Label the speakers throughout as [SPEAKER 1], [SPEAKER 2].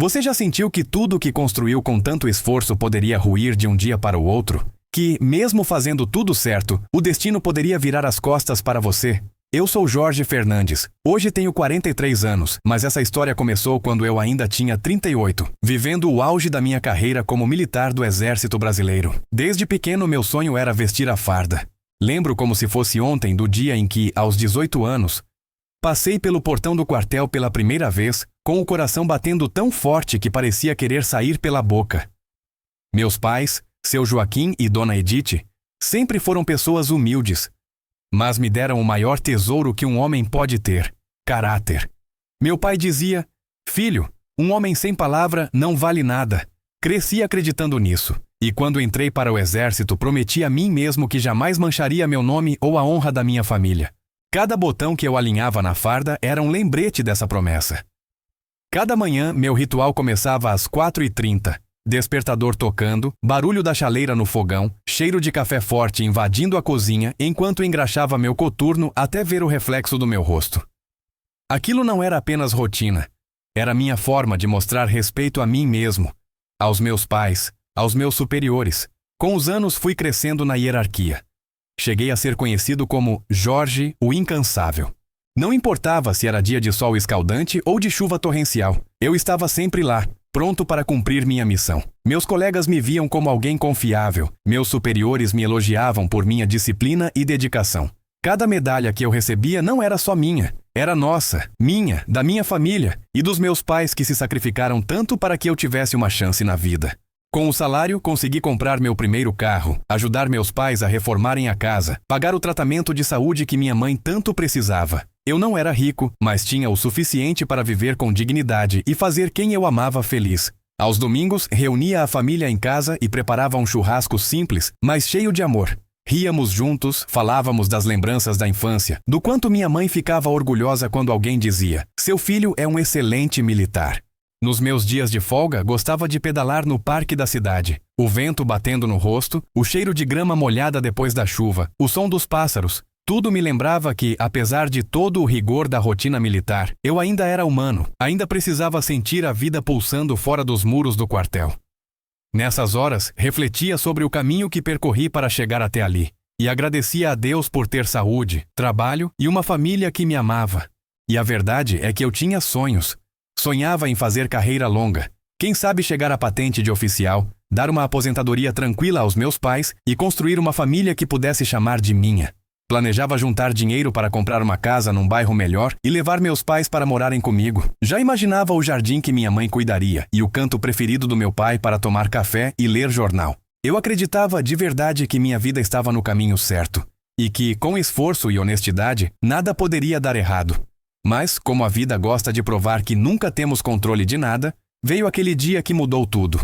[SPEAKER 1] Você já sentiu que tudo que construiu com tanto esforço poderia ruir de um dia para o outro? Que, mesmo fazendo tudo certo, o destino poderia virar as costas para você? Eu sou Jorge Fernandes. Hoje tenho 43 anos, mas essa história começou quando eu ainda tinha 38, vivendo o auge da minha carreira como militar do Exército Brasileiro. Desde pequeno, meu sonho era vestir a farda. Lembro como se fosse ontem do dia em que, aos 18 anos, passei pelo portão do quartel pela primeira vez, com o coração batendo tão forte que parecia querer sair pela boca. Meus pais, seu Joaquim e Dona Edith, sempre foram pessoas humildes, mas me deram o maior tesouro que um homem pode ter: caráter. Meu pai dizia: "Filho, um homem sem palavra não vale nada." Cresci acreditando nisso, e quando entrei para o exército prometi a mim mesmo que jamais mancharia meu nome ou a honra da minha família. Cada botão que eu alinhava na farda era um lembrete dessa promessa. Cada manhã, meu ritual começava às 4h30. Despertador tocando, barulho da chaleira no fogão, cheiro de café forte invadindo a cozinha enquanto engraxava meu coturno até ver o reflexo do meu rosto. Aquilo não era apenas rotina. Era minha forma de mostrar respeito a mim mesmo, aos meus pais, aos meus superiores. Com os anos fui crescendo na hierarquia. Cheguei a ser conhecido como Jorge, o Incansável. Não importava se era dia de sol escaldante ou de chuva torrencial, eu estava sempre lá, pronto para cumprir minha missão. Meus colegas me viam como alguém confiável, meus superiores me elogiavam por minha disciplina e dedicação. Cada medalha que eu recebia não era só minha, era nossa, minha, da minha família e dos meus pais que se sacrificaram tanto para que eu tivesse uma chance na vida. Com o salário, consegui comprar meu primeiro carro, ajudar meus pais a reformarem a casa, pagar o tratamento de saúde que minha mãe tanto precisava. Eu não era rico, mas tinha o suficiente para viver com dignidade e fazer quem eu amava feliz. Aos domingos, reunia a família em casa e preparava um churrasco simples, mas cheio de amor. Ríamos juntos, falávamos das lembranças da infância, do quanto minha mãe ficava orgulhosa quando alguém dizia: "Seu filho é um excelente militar." Nos meus dias de folga, gostava de pedalar no parque da cidade. O vento batendo no rosto, o cheiro de grama molhada depois da chuva, o som dos pássaros. Tudo me lembrava que, apesar de todo o rigor da rotina militar, eu ainda era humano, ainda precisava sentir a vida pulsando fora dos muros do quartel. Nessas horas, refletia sobre o caminho que percorri para chegar até ali, e agradecia a Deus por ter saúde, trabalho e uma família que me amava. E a verdade é que eu tinha sonhos. Sonhava em fazer carreira longa, quem sabe chegar à patente de oficial, dar uma aposentadoria tranquila aos meus pais e construir uma família que pudesse chamar de minha. Planejava juntar dinheiro para comprar uma casa num bairro melhor e levar meus pais para morarem comigo. Já imaginava o jardim que minha mãe cuidaria e o canto preferido do meu pai para tomar café e ler jornal. Eu acreditava de verdade que minha vida estava no caminho certo e que, com esforço e honestidade, nada poderia dar errado. Mas, como a vida gosta de provar que nunca temos controle de nada, veio aquele dia que mudou tudo.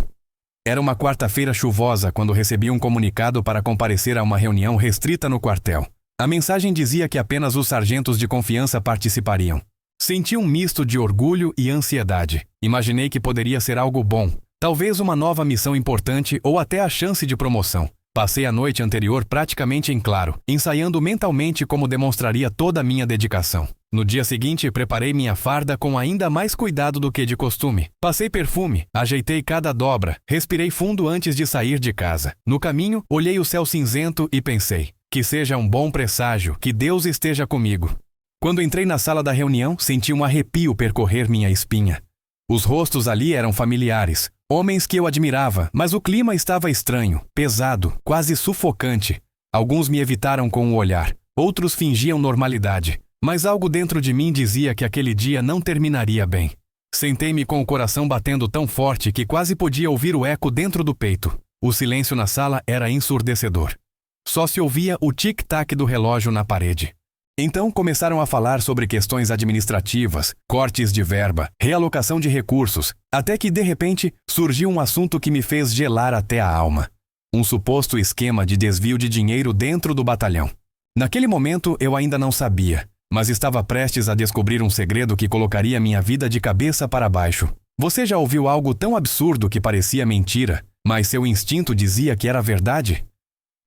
[SPEAKER 1] Era uma quarta-feira chuvosa quando recebi um comunicado para comparecer a uma reunião restrita no quartel. A mensagem dizia que apenas os sargentos de confiança participariam. Senti um misto de orgulho e ansiedade. Imaginei que poderia ser algo bom, talvez uma nova missão importante ou até a chance de promoção. Passei a noite anterior praticamente em claro, ensaiando mentalmente como demonstraria toda a minha dedicação. No dia seguinte, preparei minha farda com ainda mais cuidado do que de costume. Passei perfume, ajeitei cada dobra, respirei fundo antes de sair de casa. No caminho, olhei o céu cinzento e pensei: que seja um bom presságio, que Deus esteja comigo. Quando entrei na sala da reunião, senti um arrepio percorrer minha espinha. Os rostos ali eram familiares, homens que eu admirava, mas o clima estava estranho, pesado, quase sufocante. Alguns me evitaram com o olhar, outros fingiam normalidade, mas algo dentro de mim dizia que aquele dia não terminaria bem. Sentei-me com o coração batendo tão forte que quase podia ouvir o eco dentro do peito. O silêncio na sala era ensurdecedor. Só se ouvia o tic-tac do relógio na parede. Então começaram a falar sobre questões administrativas, cortes de verba, realocação de recursos, até que, de repente, surgiu um assunto que me fez gelar até a alma. Um suposto esquema de desvio de dinheiro dentro do batalhão. Naquele momento eu ainda não sabia, mas estava prestes a descobrir um segredo que colocaria minha vida de cabeça para baixo. Você já ouviu algo tão absurdo que parecia mentira, mas seu instinto dizia que era verdade?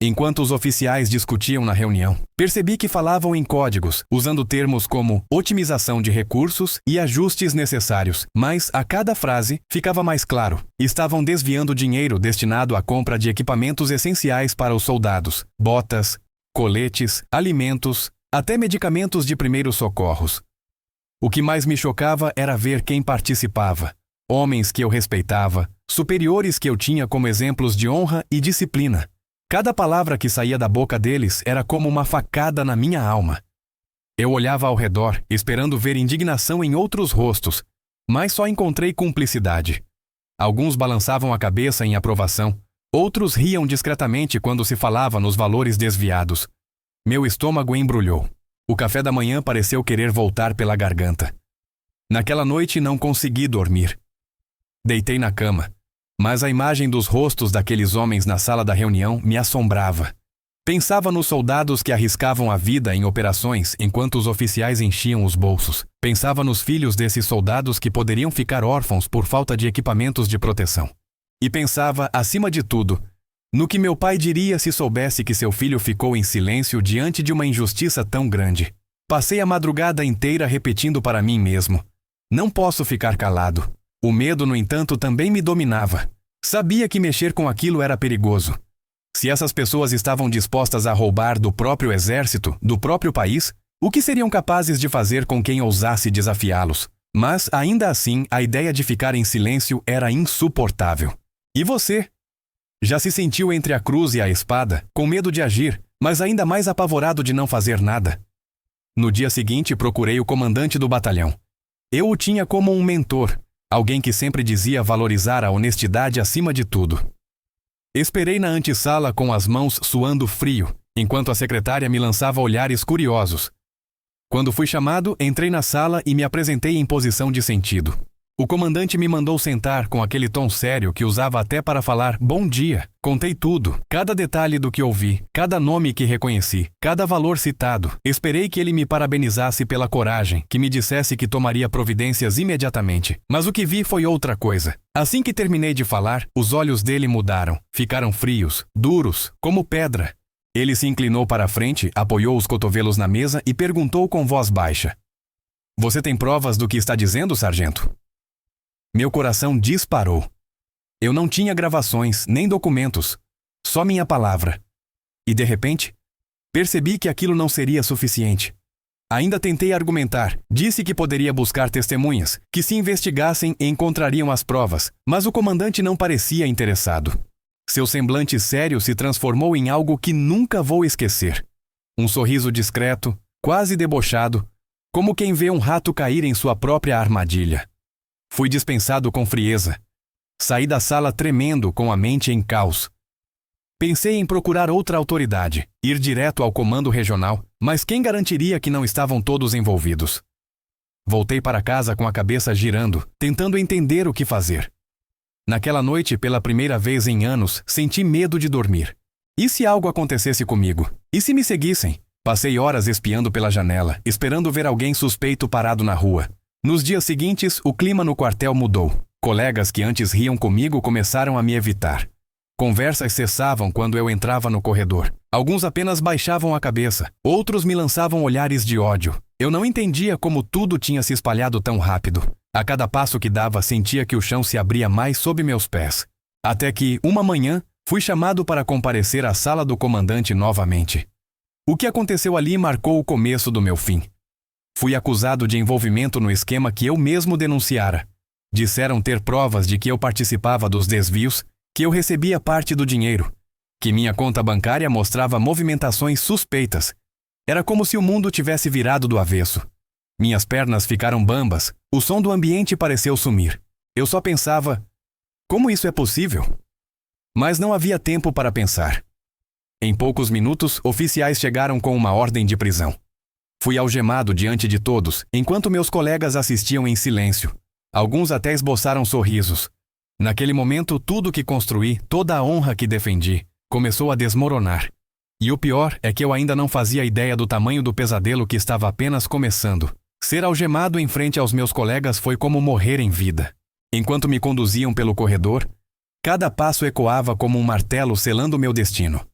[SPEAKER 1] Enquanto os oficiais discutiam na reunião, percebi que falavam em códigos, usando termos como otimização de recursos e ajustes necessários, mas a cada frase ficava mais claro. Estavam desviando dinheiro destinado à compra de equipamentos essenciais para os soldados: botas, coletes, alimentos, até medicamentos de primeiros socorros. O que mais me chocava era ver quem participava. Homens que eu respeitava, superiores que eu tinha como exemplos de honra e disciplina. Cada palavra que saía da boca deles era como uma facada na minha alma. Eu olhava ao redor, esperando ver indignação em outros rostos, mas só encontrei cumplicidade. Alguns balançavam a cabeça em aprovação, outros riam discretamente quando se falava nos valores desviados. Meu estômago embrulhou. O café da manhã pareceu querer voltar pela garganta. Naquela noite não consegui dormir. Deitei na cama, mas a imagem dos rostos daqueles homens na sala da reunião me assombrava. Pensava nos soldados que arriscavam a vida em operações enquanto os oficiais enchiam os bolsos. Pensava nos filhos desses soldados que poderiam ficar órfãos por falta de equipamentos de proteção. E pensava, acima de tudo, no que meu pai diria se soubesse que seu filho ficou em silêncio diante de uma injustiça tão grande. Passei a madrugada inteira repetindo para mim mesmo: não posso ficar calado. O medo, no entanto, também me dominava. Sabia que mexer com aquilo era perigoso. Se essas pessoas estavam dispostas a roubar do próprio exército, do próprio país, o que seriam capazes de fazer com quem ousasse desafiá-los? Mas, ainda assim, a ideia de ficar em silêncio era insuportável. E você? Já se sentiu entre a cruz e a espada, com medo de agir, mas ainda mais apavorado de não fazer nada? No dia seguinte, procurei o comandante do batalhão. Eu o tinha como um mentor, alguém que sempre dizia valorizar a honestidade acima de tudo. Esperei na antessala com as mãos suando frio, enquanto a secretária me lançava olhares curiosos. Quando fui chamado, entrei na sala e me apresentei em posição de sentido. O comandante me mandou sentar com aquele tom sério que usava até para falar bom dia. Contei tudo, cada detalhe do que ouvi, cada nome que reconheci, cada valor citado. Esperei que ele me parabenizasse pela coragem, que me dissesse que tomaria providências imediatamente. Mas o que vi foi outra coisa. Assim que terminei de falar, os olhos dele mudaram, ficaram frios, duros, como pedra. Ele se inclinou para a frente, apoiou os cotovelos na mesa e perguntou com voz baixa: "Você tem provas do que está dizendo, sargento?" Meu coração disparou. Eu não tinha gravações, nem documentos, só minha palavra. E de repente, percebi que aquilo não seria suficiente. Ainda tentei argumentar, disse que poderia buscar testemunhas, que se investigassem encontrariam as provas, mas o comandante não parecia interessado. Seu semblante sério se transformou em algo que nunca vou esquecer. Um sorriso discreto, quase debochado, como quem vê um rato cair em sua própria armadilha. Fui dispensado com frieza. Saí da sala tremendo, com a mente em caos. Pensei em procurar outra autoridade, ir direto ao comando regional, mas quem garantiria que não estavam todos envolvidos? Voltei para casa com a cabeça girando, tentando entender o que fazer. Naquela noite, pela primeira vez em anos, senti medo de dormir. E se algo acontecesse comigo? E se me seguissem? Passei horas espiando pela janela, esperando ver alguém suspeito parado na rua. Nos dias seguintes, o clima no quartel mudou. Colegas que antes riam comigo começaram a me evitar. Conversas cessavam quando eu entrava no corredor. Alguns apenas baixavam a cabeça, outros me lançavam olhares de ódio. Eu não entendia como tudo tinha se espalhado tão rápido. A cada passo que dava, sentia que o chão se abria mais sob meus pés. Até que, uma manhã, fui chamado para comparecer à sala do comandante novamente. O que aconteceu ali marcou o começo do meu fim. Fui acusado de envolvimento no esquema que eu mesmo denunciara. Disseram ter provas de que eu participava dos desvios, que eu recebia parte do dinheiro, que minha conta bancária mostrava movimentações suspeitas. Era como se o mundo tivesse virado do avesso. Minhas pernas ficaram bambas, o som do ambiente pareceu sumir. Eu só pensava: como isso é possível? Mas não havia tempo para pensar. Em poucos minutos, oficiais chegaram com uma ordem de prisão. Fui algemado diante de todos, enquanto meus colegas assistiam em silêncio. Alguns até esboçaram sorrisos. Naquele momento, tudo que construí, toda a honra que defendi, começou a desmoronar. E o pior é que eu ainda não fazia ideia do tamanho do pesadelo que estava apenas começando. Ser algemado em frente aos meus colegas foi como morrer em vida. Enquanto me conduziam pelo corredor, cada passo ecoava como um martelo selando meu destino.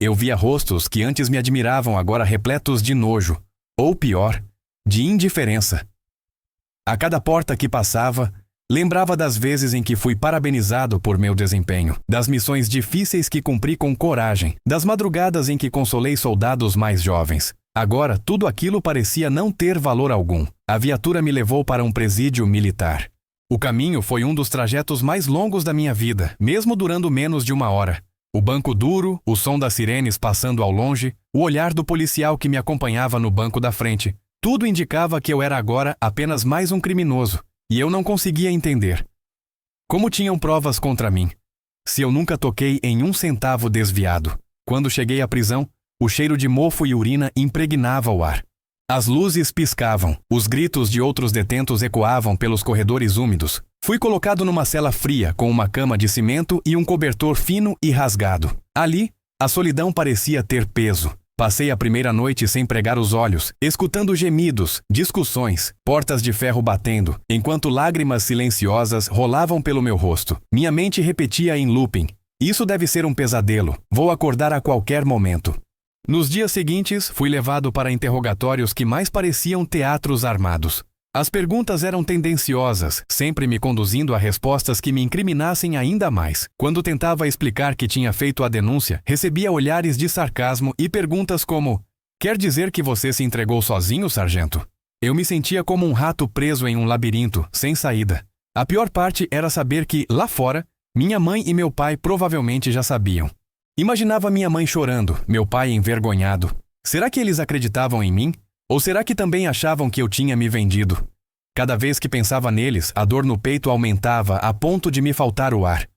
[SPEAKER 1] Eu via rostos que antes me admiravam agora repletos de nojo, ou pior, de indiferença. A cada porta que passava, lembrava das vezes em que fui parabenizado por meu desempenho, das missões difíceis que cumpri com coragem, das madrugadas em que consolei soldados mais jovens. Agora, tudo aquilo parecia não ter valor algum. A viatura me levou para um presídio militar. O caminho foi um dos trajetos mais longos da minha vida, mesmo durando menos de 1 hora. O banco duro, o som das sirenes passando ao longe, o olhar do policial que me acompanhava no banco da frente, tudo indicava que eu era agora apenas mais um criminoso, e eu não conseguia entender. Como tinham provas contra mim? Se eu nunca toquei em 1 centavo desviado. Quando cheguei à prisão, o cheiro de mofo e urina impregnava o ar. As luzes piscavam, os gritos de outros detentos ecoavam pelos corredores úmidos. Fui colocado numa cela fria, com uma cama de cimento e um cobertor fino e rasgado. Ali, a solidão parecia ter peso. Passei a primeira noite sem pregar os olhos, escutando gemidos, discussões, portas de ferro batendo, enquanto lágrimas silenciosas rolavam pelo meu rosto. Minha mente repetia em looping: isso deve ser um pesadelo, vou acordar a qualquer momento. Nos dias seguintes, fui levado para interrogatórios que mais pareciam teatros armados. As perguntas eram tendenciosas, sempre me conduzindo a respostas que me incriminassem ainda mais. Quando tentava explicar que tinha feito a denúncia, recebia olhares de sarcasmo e perguntas como: quer dizer que você se entregou sozinho, sargento? Eu me sentia como um rato preso em um labirinto, sem saída. A pior parte era saber que, lá fora, minha mãe e meu pai provavelmente já sabiam. Imaginava minha mãe chorando, meu pai envergonhado. Será que eles acreditavam em mim? Ou será que também achavam que eu tinha me vendido? Cada vez que pensava neles, a dor no peito aumentava a ponto de me faltar o ar.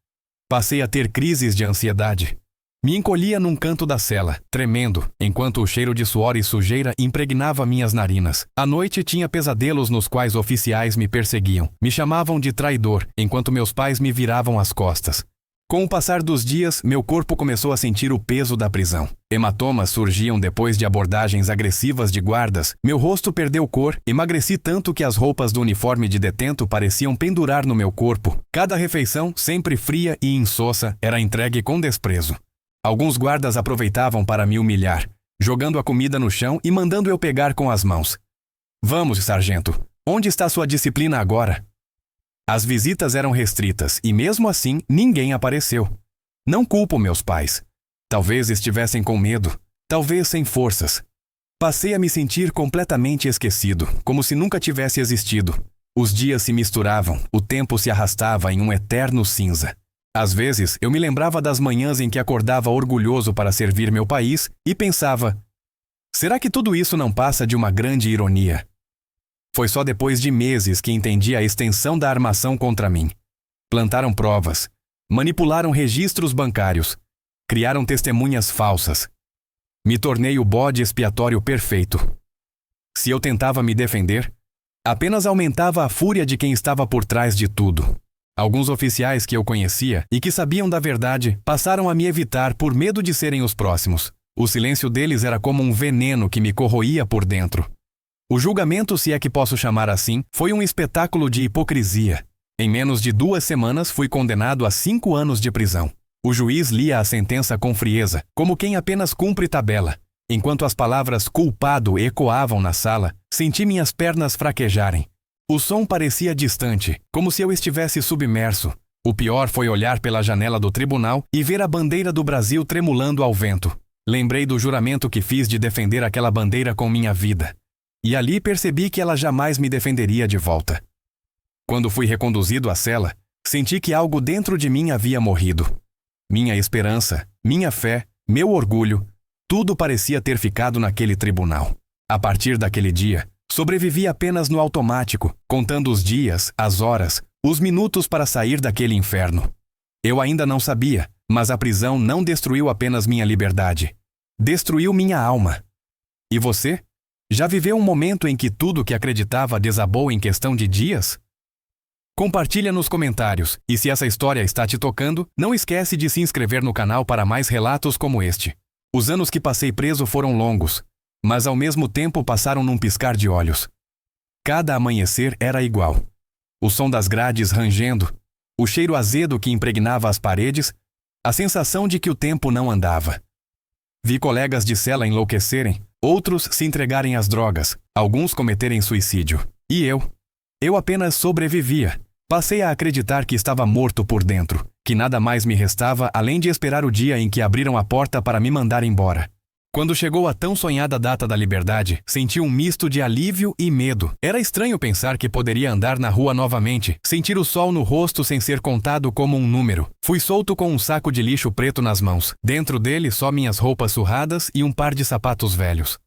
[SPEAKER 1] Passei a ter crises de ansiedade. Me encolhia num canto da cela, tremendo, enquanto o cheiro de suor e sujeira impregnava minhas narinas. À noite tinha pesadelos nos quais oficiais me perseguiam. Me chamavam de traidor, enquanto meus pais me viravam as costas. Com o passar dos dias, meu corpo começou a sentir o peso da prisão. Hematomas surgiam depois de abordagens agressivas de guardas, meu rosto perdeu cor, emagreci tanto que as roupas do uniforme de detento pareciam pendurar no meu corpo. Cada refeição, sempre fria e insossa, era entregue com desprezo. Alguns guardas aproveitavam para me humilhar, jogando a comida no chão e mandando eu pegar com as mãos. Vamos, sargento, onde está sua disciplina agora? As visitas eram restritas e, mesmo assim, ninguém apareceu. Não culpo meus pais. Talvez estivessem com medo, talvez sem forças. Passei a me sentir completamente esquecido, como se nunca tivesse existido. Os dias se misturavam, o tempo se arrastava em um eterno cinza. Às vezes, eu me lembrava das manhãs em que acordava orgulhoso para servir meu país e pensava: será que tudo isso não passa de uma grande ironia? Foi só depois de meses que entendi a extensão da armação contra mim. Plantaram provas, manipularam registros bancários, criaram testemunhas falsas. Me tornei o bode expiatório perfeito. Se eu tentava me defender, apenas aumentava a fúria de quem estava por trás de tudo. Alguns oficiais que eu conhecia e que sabiam da verdade passaram a me evitar por medo de serem os próximos. O silêncio deles era como um veneno que me corroía por dentro. O julgamento, se é que posso chamar assim, foi um espetáculo de hipocrisia. Em menos de 2 semanas fui condenado a 5 anos de prisão. O juiz lia a sentença com frieza, como quem apenas cumpre tabela. Enquanto as palavras culpado ecoavam na sala, senti minhas pernas fraquejarem. O som parecia distante, como se eu estivesse submerso. O pior foi olhar pela janela do tribunal e ver a bandeira do Brasil tremulando ao vento. Lembrei do juramento que fiz de defender aquela bandeira com minha vida. E ali percebi que ela jamais me defenderia de volta. Quando fui reconduzido à cela, senti que algo dentro de mim havia morrido. Minha esperança, minha fé, meu orgulho, tudo parecia ter ficado naquele tribunal. A partir daquele dia, sobrevivi apenas no automático, contando os dias, as horas, os minutos para sair daquele inferno. Eu ainda não sabia, mas a prisão não destruiu apenas minha liberdade. Destruiu minha alma. E você? Já viveu um momento em que tudo que acreditava desabou em questão de dias? Compartilha nos comentários, e se essa história está te tocando, não esquece de se inscrever no canal para mais relatos como este. Os anos que passei preso foram longos, mas ao mesmo tempo passaram num piscar de olhos. Cada amanhecer era igual. O som das grades rangendo, o cheiro azedo que impregnava as paredes, a sensação de que o tempo não andava. Vi colegas de cela enlouquecerem, outros se entregarem às drogas, alguns cometerem suicídio. E eu apenas sobrevivia. Passei a acreditar que estava morto por dentro, que nada mais me restava além de esperar o dia em que abriram a porta para me mandar embora. Quando chegou a tão sonhada data da liberdade, senti um misto de alívio e medo. Era estranho pensar que poderia andar na rua novamente, sentir o sol no rosto sem ser contado como um número. Fui solto com um saco de lixo preto nas mãos. Dentro dele, só minhas roupas surradas e um par de sapatos velhos.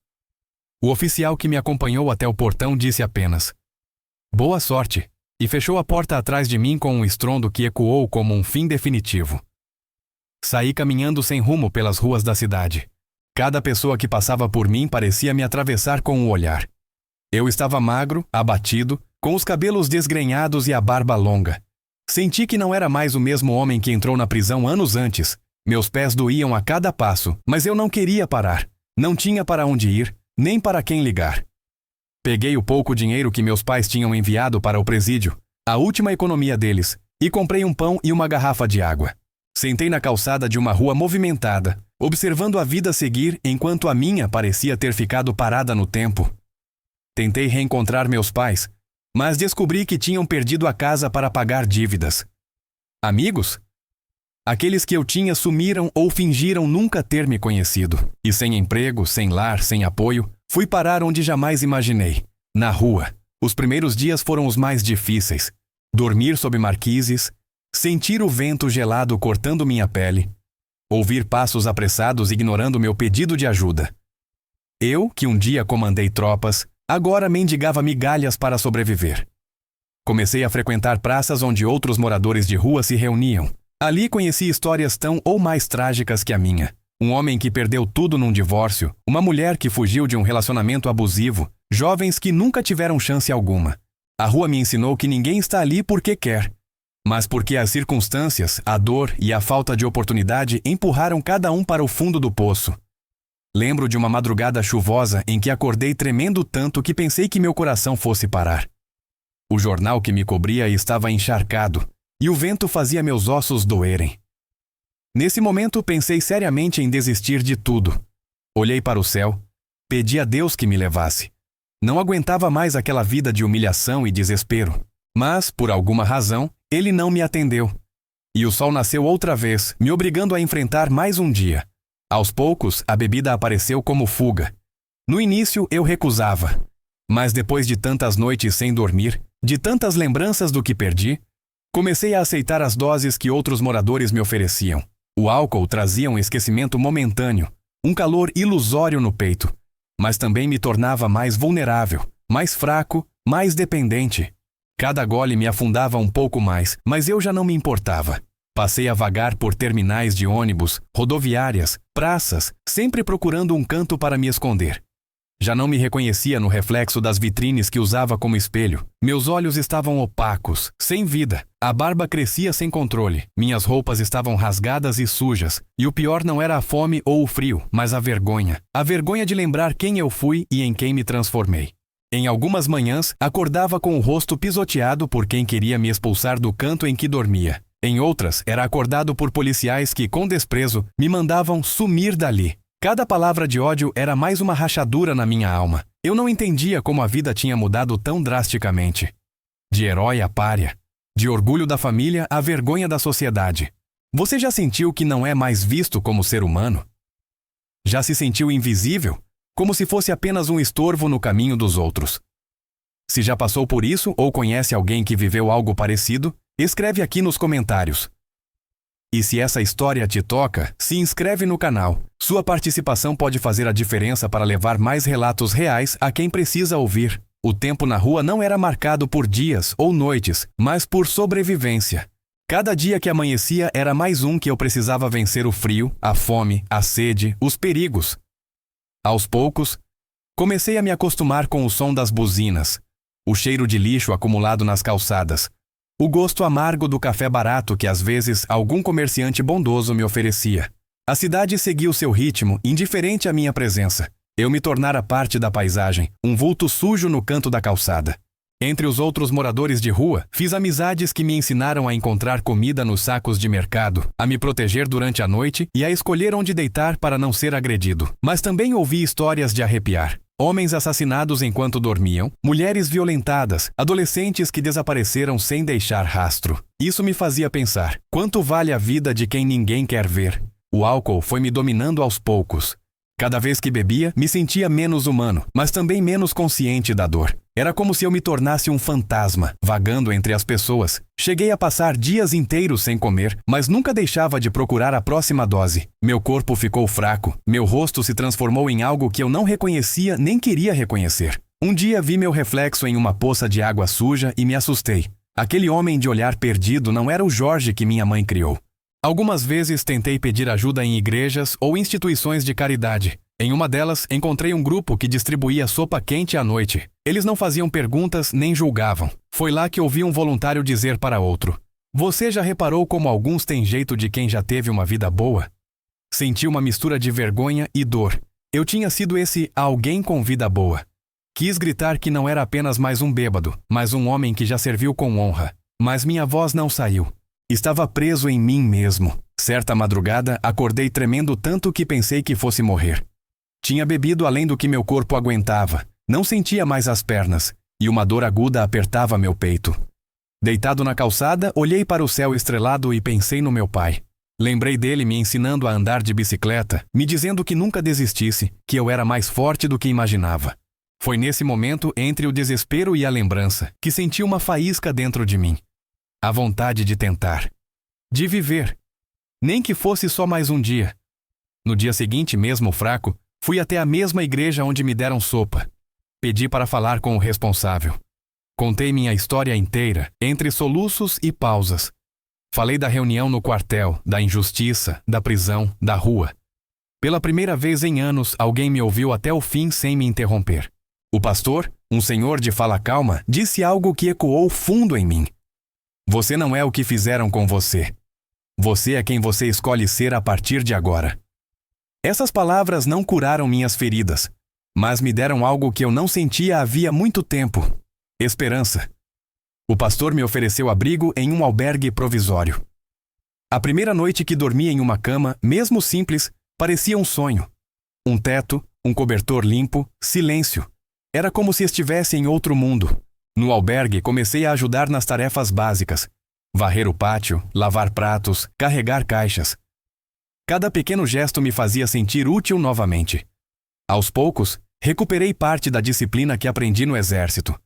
[SPEAKER 1] O oficial que me acompanhou até o portão disse apenas: "Boa sorte", e fechou a porta atrás de mim com um estrondo que ecoou como um fim definitivo. Saí caminhando sem rumo pelas ruas da cidade. Cada pessoa que passava por mim parecia me atravessar com o olhar. Eu estava magro, abatido, com os cabelos desgrenhados e a barba longa. Senti que não era mais o mesmo homem que entrou na prisão anos antes. Meus pés doíam a cada passo, mas eu não queria parar. Não tinha para onde ir, nem para quem ligar. Peguei o pouco dinheiro que meus pais tinham enviado para o presídio, a última economia deles, e comprei um pão e uma garrafa de água. Sentei na calçada de uma rua movimentada, observando a vida seguir enquanto a minha parecia ter ficado parada no tempo. Tentei reencontrar meus pais, mas descobri que tinham perdido a casa para pagar dívidas. Amigos? Aqueles que eu tinha sumiram ou fingiram nunca ter me conhecido. E sem emprego, sem lar, sem apoio, fui parar onde jamais imaginei, na rua. Os primeiros dias foram os mais difíceis. Dormir sob marquises, sentir o vento gelado cortando minha pele, ouvir passos apressados ignorando meu pedido de ajuda. Eu, que um dia comandei tropas, agora mendigava migalhas para sobreviver. Comecei a frequentar praças onde outros moradores de rua se reuniam. Ali conheci histórias tão ou mais trágicas que a minha. Um homem que perdeu tudo num divórcio, uma mulher que fugiu de um relacionamento abusivo, jovens que nunca tiveram chance alguma. A rua me ensinou que ninguém está ali porque quer, mas porque as circunstâncias, a dor e a falta de oportunidade empurraram cada um para o fundo do poço. Lembro de uma madrugada chuvosa em que acordei tremendo tanto que pensei que meu coração fosse parar. O jornal que me cobria estava encharcado, e o vento fazia meus ossos doerem. Nesse momento pensei seriamente em desistir de tudo. Olhei para o céu, pedi a Deus que me levasse. Não aguentava mais aquela vida de humilhação e desespero. Mas, por alguma razão, ele não me atendeu. E o sol nasceu outra vez, me obrigando a enfrentar mais um dia. Aos poucos, a bebida apareceu como fuga. No início, eu recusava. Mas depois de tantas noites sem dormir, de tantas lembranças do que perdi, comecei a aceitar as doses que outros moradores me ofereciam. O álcool trazia um esquecimento momentâneo, um calor ilusório no peito, mas também me tornava mais vulnerável, mais fraco, mais dependente. Cada gole me afundava um pouco mais, mas eu já não me importava. Passei a vagar por terminais de ônibus, rodoviárias, praças, sempre procurando um canto para me esconder. Já não me reconhecia no reflexo das vitrines que usava como espelho. Meus olhos estavam opacos, sem vida. A barba crescia sem controle. Minhas roupas estavam rasgadas e sujas. E o pior não era a fome ou o frio, mas a vergonha. A vergonha de lembrar quem eu fui e em quem me transformei. Em algumas manhãs, acordava com o rosto pisoteado por quem queria me expulsar do canto em que dormia. Em outras, era acordado por policiais que, com desprezo, me mandavam sumir dali. Cada palavra de ódio era mais uma rachadura na minha alma. Eu não entendia como a vida tinha mudado tão drasticamente. De herói a pária. De orgulho da família à vergonha da sociedade. Você já sentiu que não é mais visto como ser humano? Já se sentiu invisível? Como se fosse apenas um estorvo no caminho dos outros? Se já passou por isso ou conhece alguém que viveu algo parecido, escreve aqui nos comentários. E se essa história te toca, se inscreve no canal. Sua participação pode fazer a diferença para levar mais relatos reais a quem precisa ouvir. O tempo na rua não era marcado por dias ou noites, mas por sobrevivência. Cada dia que amanhecia era mais um que eu precisava vencer o frio, a fome, a sede, os perigos. Aos poucos, comecei a me acostumar com o som das buzinas, o cheiro de lixo acumulado nas calçadas, o gosto amargo do café barato que às vezes algum comerciante bondoso me oferecia. A cidade seguia o seu ritmo, indiferente à minha presença. Eu me tornara parte da paisagem, um vulto sujo no canto da calçada. Entre os outros moradores de rua, fiz amizades que me ensinaram a encontrar comida nos sacos de mercado, a me proteger durante a noite e a escolher onde deitar para não ser agredido. Mas também ouvi histórias de arrepiar. Homens assassinados enquanto dormiam, mulheres violentadas, adolescentes que desapareceram sem deixar rastro. Isso me fazia pensar, quanto vale a vida de quem ninguém quer ver? O álcool foi me dominando aos poucos. Cada vez que bebia, me sentia menos humano, mas também menos consciente da dor. Era como se eu me tornasse um fantasma, vagando entre as pessoas. Cheguei a passar dias inteiros sem comer, mas nunca deixava de procurar a próxima dose. Meu corpo ficou fraco, meu rosto se transformou em algo que eu não reconhecia nem queria reconhecer. Um dia vi meu reflexo em uma poça de água suja e me assustei. Aquele homem de olhar perdido não era o Jorge que minha mãe criou. Algumas vezes tentei pedir ajuda em igrejas ou instituições de caridade. Em uma delas, encontrei um grupo que distribuía sopa quente à noite. Eles não faziam perguntas nem julgavam. Foi lá que ouvi um voluntário dizer para outro: "Você já reparou como alguns têm jeito de quem já teve uma vida boa?" Senti uma mistura de vergonha e dor. Eu tinha sido esse alguém com vida boa. Quis gritar que não era apenas mais um bêbado, mas um homem que já serviu com honra. Mas minha voz não saiu. Estava preso em mim mesmo. Certa madrugada, acordei tremendo tanto que pensei que fosse morrer. Tinha bebido além do que meu corpo aguentava. Não sentia mais as pernas, e uma dor aguda apertava meu peito. Deitado na calçada, olhei para o céu estrelado e pensei no meu pai. Lembrei dele me ensinando a andar de bicicleta, me dizendo que nunca desistisse, que eu era mais forte do que imaginava. Foi nesse momento, entre o desespero e a lembrança, que senti uma faísca dentro de mim. A vontade de tentar. De viver. Nem que fosse só mais um dia. No dia seguinte, mesmo fraco, fui até a mesma igreja onde me deram sopa. Pedi para falar com o responsável. Contei minha história inteira, entre soluços e pausas. Falei da reunião no quartel, da injustiça, da prisão, da rua. Pela primeira vez em anos, alguém me ouviu até o fim sem me interromper. O pastor, um senhor de fala calma, disse algo que ecoou fundo em mim. Você não é o que fizeram com você. Você é quem você escolhe ser a partir de agora. Essas palavras não curaram minhas feridas, mas me deram algo que eu não sentia havia muito tempo: esperança. O pastor me ofereceu abrigo em um albergue provisório. A primeira noite que dormi em uma cama, mesmo simples, parecia um sonho. Um teto, um cobertor limpo, silêncio. Era como se estivesse em outro mundo. No albergue, comecei a ajudar nas tarefas básicas: varrer o pátio, lavar pratos, carregar caixas. Cada pequeno gesto me fazia sentir útil novamente. Aos poucos, recuperei parte da disciplina que aprendi no exército.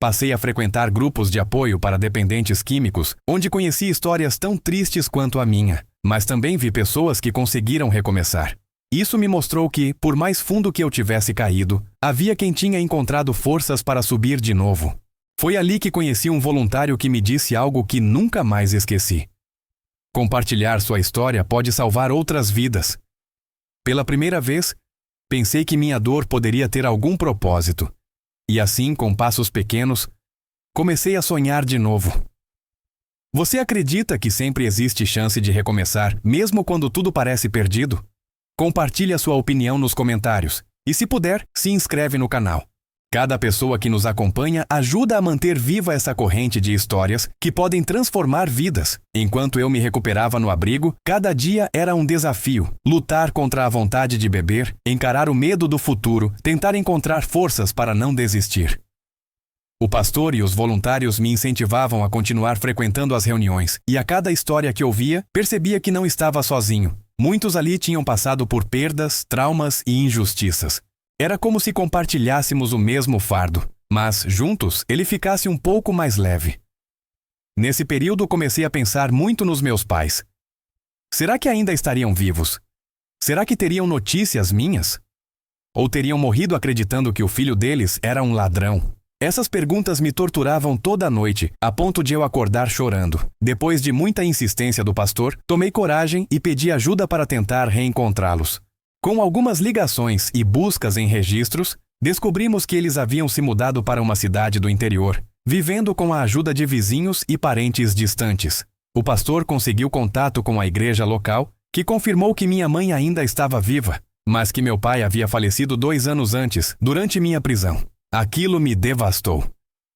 [SPEAKER 1] Passei a frequentar grupos de apoio para dependentes químicos, onde conheci histórias tão tristes quanto a minha, mas também vi pessoas que conseguiram recomeçar. Isso me mostrou que, por mais fundo que eu tivesse caído, havia quem tinha encontrado forças para subir de novo. Foi ali que conheci um voluntário que me disse algo que nunca mais esqueci. Compartilhar sua história pode salvar outras vidas. Pela primeira vez, pensei que minha dor poderia ter algum propósito. E assim, com passos pequenos, comecei a sonhar de novo. Você acredita que sempre existe chance de recomeçar, mesmo quando tudo parece perdido? Compartilhe a sua opinião nos comentários. E se puder, se inscreve no canal. Cada pessoa que nos acompanha ajuda a manter viva essa corrente de histórias que podem transformar vidas. Enquanto eu me recuperava no abrigo, cada dia era um desafio. Lutar contra a vontade de beber, encarar o medo do futuro, tentar encontrar forças para não desistir. O pastor e os voluntários me incentivavam a continuar frequentando as reuniões, e a cada história que ouvia, percebia que não estava sozinho. Muitos ali tinham passado por perdas, traumas e injustiças. Era como se compartilhássemos o mesmo fardo, mas, juntos, ele ficasse um pouco mais leve. Nesse período, comecei a pensar muito nos meus pais. Será que ainda estariam vivos? Será que teriam notícias minhas? Ou teriam morrido acreditando que o filho deles era um ladrão? Essas perguntas me torturavam toda a noite, a ponto de eu acordar chorando. Depois de muita insistência do pastor, tomei coragem e pedi ajuda para tentar reencontrá-los. Com algumas ligações e buscas em registros, descobrimos que eles haviam se mudado para uma cidade do interior, vivendo com a ajuda de vizinhos e parentes distantes. O pastor conseguiu contato com a igreja local, que confirmou que minha mãe ainda estava viva, mas que meu pai havia falecido 2 anos antes, durante minha prisão. Aquilo me devastou.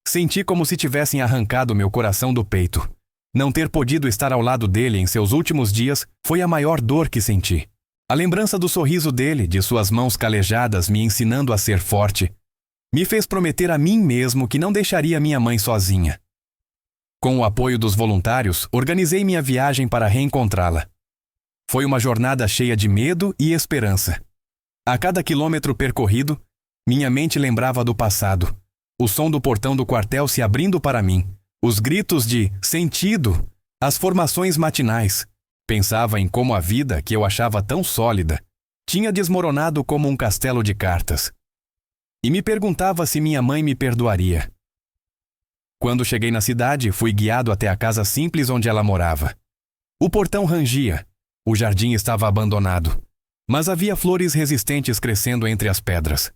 [SPEAKER 1] Senti como se tivessem arrancado meu coração do peito. Não ter podido estar ao lado dele em seus últimos dias foi a maior dor que senti. A lembrança do sorriso dele, de suas mãos calejadas me ensinando a ser forte, me fez prometer a mim mesmo que não deixaria minha mãe sozinha. Com o apoio dos voluntários, organizei minha viagem para reencontrá-la. Foi uma jornada cheia de medo e esperança. A cada quilômetro percorrido, minha mente lembrava do passado. O som do portão do quartel se abrindo para mim, os gritos de sentido, as formações matinais. Pensava em como a vida, que eu achava tão sólida, tinha desmoronado como um castelo de cartas. E me perguntava se minha mãe me perdoaria. Quando cheguei na cidade, fui guiado até a casa simples onde ela morava. O portão rangia. O jardim estava abandonado, mas havia flores resistentes crescendo entre as pedras.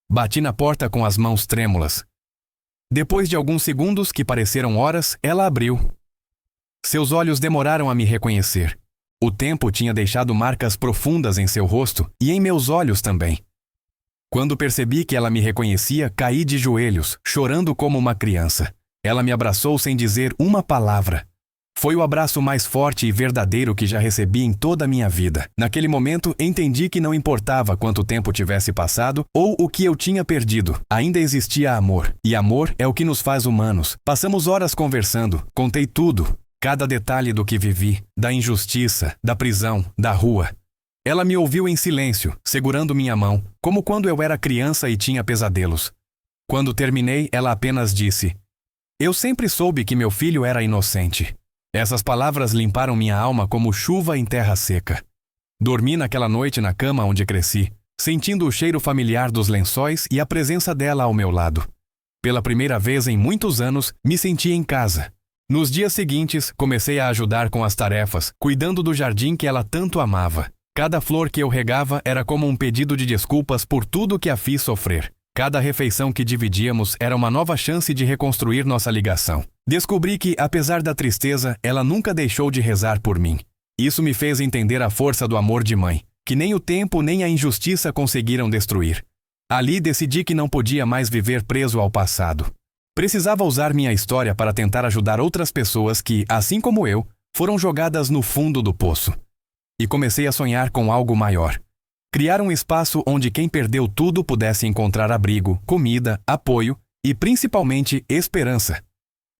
[SPEAKER 1] Bati na porta com as mãos trêmulas. Depois de alguns segundos, que pareceram horas, ela abriu. Seus olhos demoraram a me reconhecer. O tempo tinha deixado marcas profundas em seu rosto e em meus olhos também. Quando percebi que ela me reconhecia, caí de joelhos, chorando como uma criança. Ela me abraçou sem dizer uma palavra. Foi o abraço mais forte e verdadeiro que já recebi em toda a minha vida. Naquele momento, entendi que não importava quanto tempo tivesse passado ou o que eu tinha perdido. Ainda existia amor. E amor é o que nos faz humanos. Passamos horas conversando. Contei tudo. Cada detalhe do que vivi. Da injustiça, da prisão, da rua. Ela me ouviu em silêncio, segurando minha mão, como quando eu era criança e tinha pesadelos. Quando terminei, ela apenas disse: "Eu sempre soube que meu filho era inocente." Essas palavras limparam minha alma como chuva em terra seca. Dormi naquela noite na cama onde cresci, sentindo o cheiro familiar dos lençóis e a presença dela ao meu lado. Pela primeira vez em muitos anos, me senti em casa. Nos dias seguintes, comecei a ajudar com as tarefas, cuidando do jardim que ela tanto amava. Cada flor que eu regava era como um pedido de desculpas por tudo que a fiz sofrer. Cada refeição que dividíamos era uma nova chance de reconstruir nossa ligação. Descobri que, apesar da tristeza, ela nunca deixou de rezar por mim. Isso me fez entender a força do amor de mãe, que nem o tempo nem a injustiça conseguiram destruir. Ali decidi que não podia mais viver preso ao passado. Precisava usar minha história para tentar ajudar outras pessoas que, assim como eu, foram jogadas no fundo do poço. E comecei a sonhar com algo maior. Criar um espaço onde quem perdeu tudo pudesse encontrar abrigo, comida, apoio e, principalmente, esperança.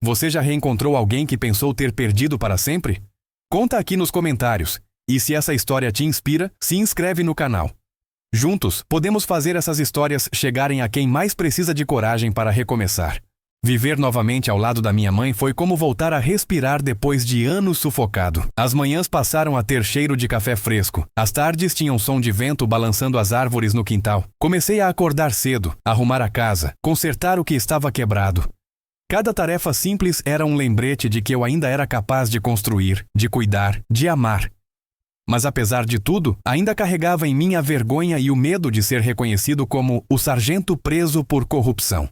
[SPEAKER 1] Você já reencontrou alguém que pensou ter perdido para sempre? Conta aqui nos comentários. E se essa história te inspira, se inscreve no canal. Juntos, podemos fazer essas histórias chegarem a quem mais precisa de coragem para recomeçar. Viver novamente ao lado da minha mãe foi como voltar a respirar depois de anos sufocado. As manhãs passaram a ter cheiro de café fresco. As tardes tinham som de vento balançando as árvores no quintal. Comecei a acordar cedo, arrumar a casa, consertar o que estava quebrado. Cada tarefa simples era um lembrete de que eu ainda era capaz de construir, de cuidar, de amar. Mas apesar de tudo, ainda carregava em mim a vergonha e o medo de ser reconhecido como o sargento preso por corrupção.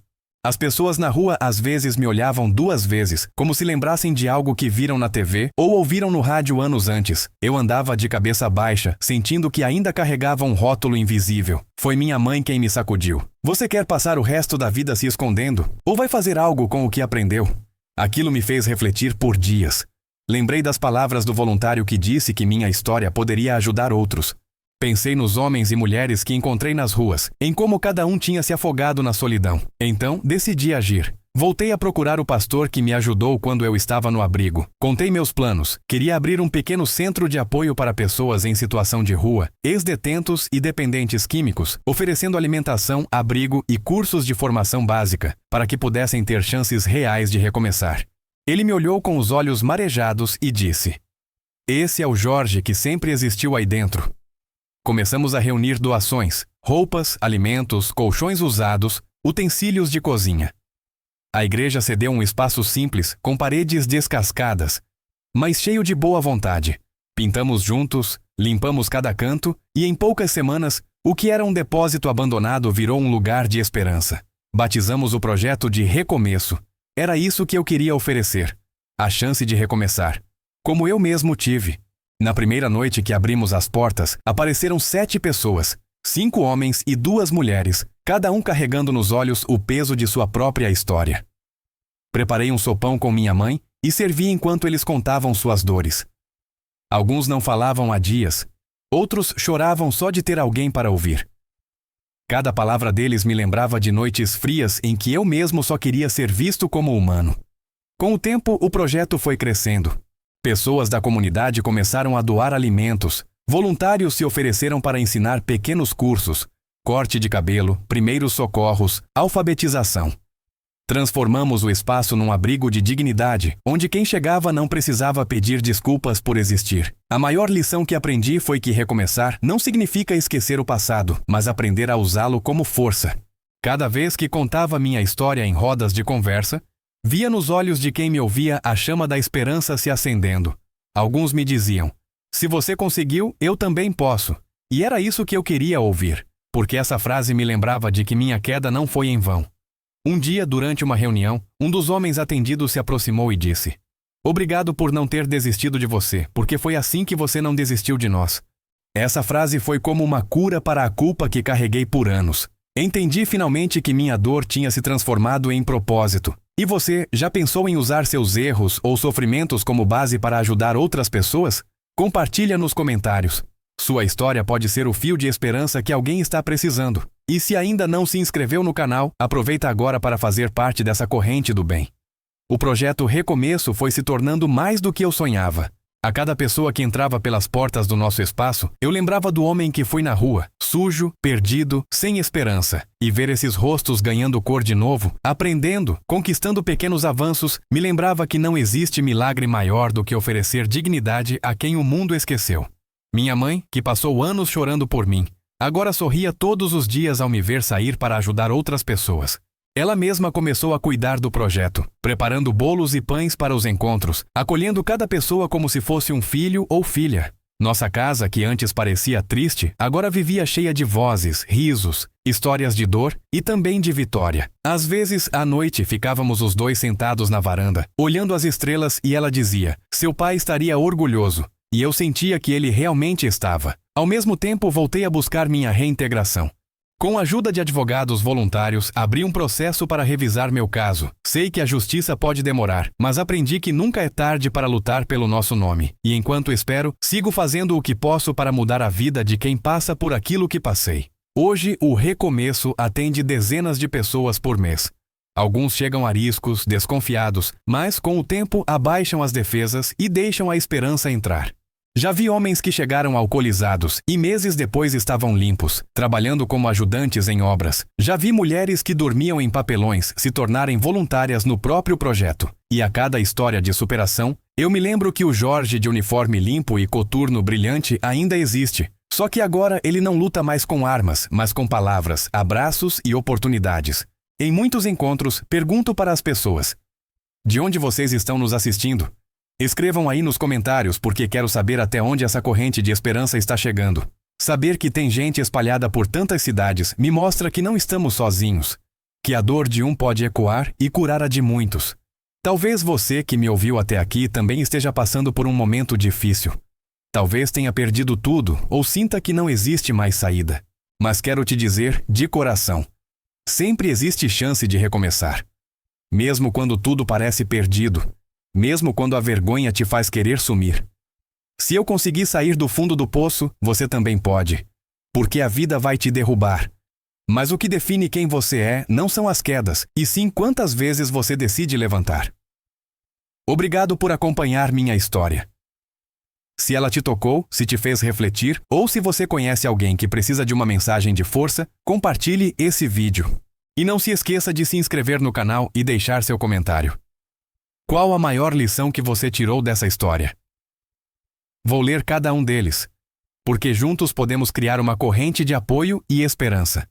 [SPEAKER 1] As pessoas na rua às vezes me olhavam duas vezes, como se lembrassem de algo que viram na TV ou ouviram no rádio anos antes. Eu andava de cabeça baixa, sentindo que ainda carregava um rótulo invisível. Foi minha mãe quem me sacudiu. Você quer passar o resto da vida se escondendo? Ou vai fazer algo com o que aprendeu? Aquilo me fez refletir por dias. Lembrei das palavras do voluntário que disse que minha história poderia ajudar outros. Pensei nos homens e mulheres que encontrei nas ruas, em como cada um tinha se afogado na solidão. Então, decidi agir. Voltei a procurar o pastor que me ajudou quando eu estava no abrigo. Contei meus planos. Queria abrir um pequeno centro de apoio para pessoas em situação de rua, ex-detentos e dependentes químicos, oferecendo alimentação, abrigo e cursos de formação básica, para que pudessem ter chances reais de recomeçar. Ele me olhou com os olhos marejados e disse: "Esse é o Jorge que sempre existiu aí dentro." Começamos a reunir doações, roupas, alimentos, colchões usados, utensílios de cozinha. A igreja cedeu um espaço simples, com paredes descascadas, mas cheio de boa vontade. Pintamos juntos, limpamos cada canto e em poucas semanas, o que era um depósito abandonado virou um lugar de esperança. Batizamos o projeto de Recomeço. Era isso que eu queria oferecer, a chance de recomeçar, como eu mesmo tive. Na primeira noite que abrimos as portas, apareceram 7 pessoas. 5 homens e 2 mulheres, cada um carregando nos olhos o peso de sua própria história. Preparei um sopão com minha mãe e servi enquanto eles contavam suas dores. Alguns não falavam há dias, outros choravam só de ter alguém para ouvir. Cada palavra deles me lembrava de noites frias em que eu mesmo só queria ser visto como humano. Com o tempo, o projeto foi crescendo. Pessoas da comunidade começaram a doar alimentos, voluntários se ofereceram para ensinar pequenos cursos, corte de cabelo, primeiros socorros, alfabetização. Transformamos o espaço num abrigo de dignidade, onde quem chegava não precisava pedir desculpas por existir. A maior lição que aprendi foi que recomeçar não significa esquecer o passado, mas aprender a usá-lo como força. Cada vez que contava minha história em rodas de conversa, via nos olhos de quem me ouvia a chama da esperança se acendendo. Alguns me diziam: "Se você conseguiu, eu também posso." E era isso que eu queria ouvir, porque essa frase me lembrava de que minha queda não foi em vão. Um dia, durante uma reunião, um dos homens atendidos se aproximou e disse: "Obrigado por não ter desistido de você, porque foi assim que você não desistiu de nós." Essa frase foi como uma cura para a culpa que carreguei por anos. Entendi finalmente que minha dor tinha se transformado em propósito. E você já pensou em usar seus erros ou sofrimentos como base para ajudar outras pessoas? Compartilha nos comentários. Sua história pode ser o fio de esperança que alguém está precisando. E se ainda não se inscreveu no canal, aproveita agora para fazer parte dessa corrente do bem. O projeto Recomeço foi se tornando mais do que eu sonhava. A cada pessoa que entrava pelas portas do nosso espaço, eu lembrava do homem que foi na rua, sujo, perdido, sem esperança. E ver esses rostos ganhando cor de novo, aprendendo, conquistando pequenos avanços, me lembrava que não existe milagre maior do que oferecer dignidade a quem o mundo esqueceu. Minha mãe, que passou anos chorando por mim, agora sorria todos os dias ao me ver sair para ajudar outras pessoas. Ela mesma começou a cuidar do projeto, preparando bolos e pães para os encontros, acolhendo cada pessoa como se fosse um filho ou filha. Nossa casa, que antes parecia triste, agora vivia cheia de vozes, risos, histórias de dor e também de vitória. Às vezes, à noite, ficávamos os dois sentados na varanda, olhando as estrelas, e ela dizia: "Seu pai estaria orgulhoso." E eu sentia que ele realmente estava. Ao mesmo tempo, voltei a buscar minha reintegração. Com a ajuda de advogados voluntários, abri um processo para revisar meu caso. Sei que a justiça pode demorar, mas aprendi que nunca é tarde para lutar pelo nosso nome. E enquanto espero, sigo fazendo o que posso para mudar a vida de quem passa por aquilo que passei. Hoje, o Recomeço atende dezenas de pessoas por mês. Alguns chegam ariscos, desconfiados, mas com o tempo abaixam as defesas e deixam a esperança entrar. Já vi homens que chegaram alcoolizados e meses depois estavam limpos, trabalhando como ajudantes em obras. Já vi mulheres que dormiam em papelões se tornarem voluntárias no próprio projeto. E a cada história de superação, eu me lembro que o Jorge de uniforme limpo e coturno brilhante ainda existe. Só que agora ele não luta mais com armas, mas com palavras, abraços e oportunidades. Em muitos encontros, pergunto para as pessoas: "De onde vocês estão nos assistindo?" Escrevam aí nos comentários, porque quero saber até onde essa corrente de esperança está chegando. Saber que tem gente espalhada por tantas cidades me mostra que não estamos sozinhos, que a dor de um pode ecoar e curar a de muitos. Talvez você que me ouviu até aqui também esteja passando por um momento difícil. Talvez tenha perdido tudo ou sinta que não existe mais saída. Mas quero te dizer, de coração, sempre existe chance de recomeçar. Mesmo quando tudo parece perdido, mesmo quando a vergonha te faz querer sumir. Se eu conseguir sair do fundo do poço, você também pode. Porque a vida vai te derrubar. Mas o que define quem você é não são as quedas, e sim quantas vezes você decide levantar. Obrigado por acompanhar minha história. Se ela te tocou, se te fez refletir, ou se você conhece alguém que precisa de uma mensagem de força, compartilhe esse vídeo. E não se esqueça de se inscrever no canal e deixar seu comentário. Qual a maior lição que você tirou dessa história? Vou ler cada um deles, porque juntos podemos criar uma corrente de apoio e esperança.